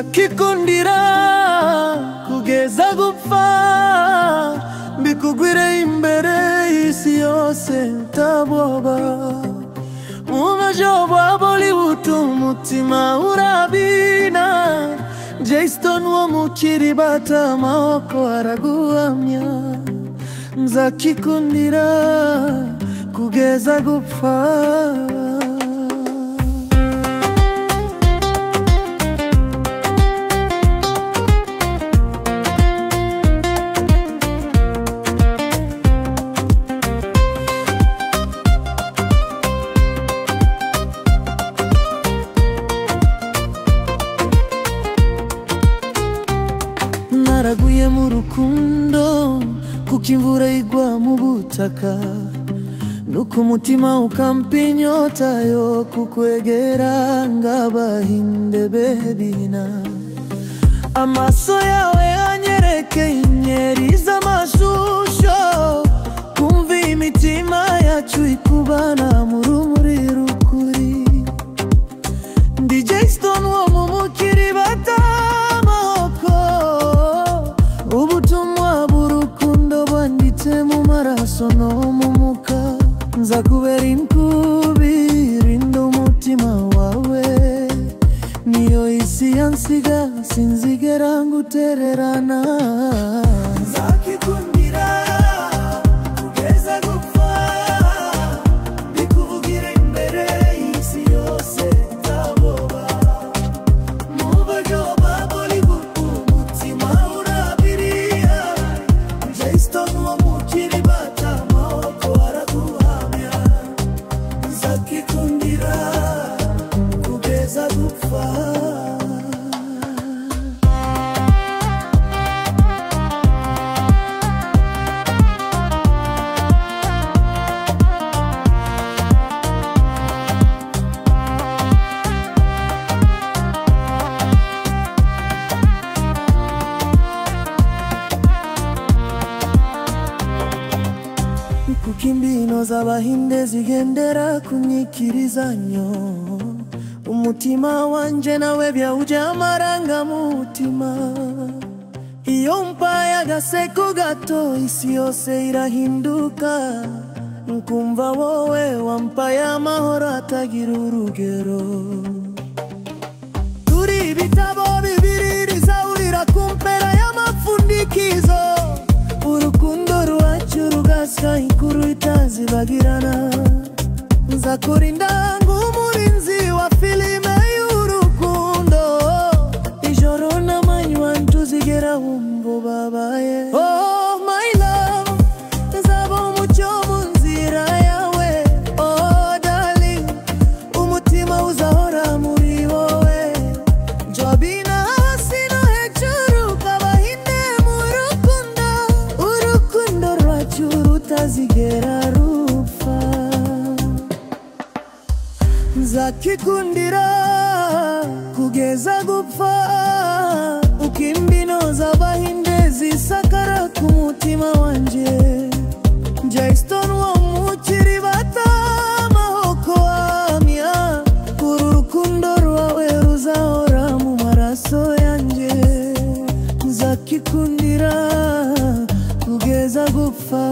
nzakikundira kugeza gupfa, mbikugwire imbere y'isi yose utaboba. Mumajobo Bollywood umutima urabina, Jaystone wo mukiribata amaboko araguhamya. Nzakikundira kugeza gupfa. Naraguye mu rukundo kuko imvura igwa mu butaka, nuko umutima ukampa inyota yo kukwegera ng'abahinde bebina. Amaso yawe anyereke inyeri z'amashusho, kumva imitima yacu ikubana mu rumuri rukuri. Ndi Jaystone wo mu mukiribata amaboko, ubutumwa bw'urukundo bwanditse mu maraso no mu muka. Nzakubera inkubi rinda umutima wawe, niyo isi yansiga sinzigera ngutererana. Nzakikundira kugeza gupfa, mbikuvugire imbere y'isi yose utaboba. Mumajobo Bollywood umutima urabiriya, Jaystone wo mukiribata amaboko araguhamya. Nzakikundira kugeza gupfa. Kuko imbino z'abahinde zigendera ku nyikirizanyo, umutima wanje nawe byawuja amarangamutima. Iyo mpaye agaseko gato isi yose irahinduka, nkumva wowe wampaye amahoro atagira urugero. Turi ibitabo bibiri rizahurira ku mpera y'amapfundikizo, urukundo rwacu rugasya inkuru itazibagirana. Nzakurinda nk'umurinzi wa filime y'urukundo, ijoro n'amanywa ntuzigera wumva ubabaye. Oh my love, nzaba umucyo mu nzira yawe. Oh darling, umutima uzahora muri wowe. Jobina hasi no hejuru k'abahinde mu rukundo, urukundo rwacu rutazigera rupfa. Nzakikundira kugeza gupfa, uko imbino z'abahinde zisakara ku mutima wanje. Jaystone wo mukiribata amaboko ahamya, uru rukundo rwawe ruzahora mu maraso yanje. Nzakikundira kugeza gupfa.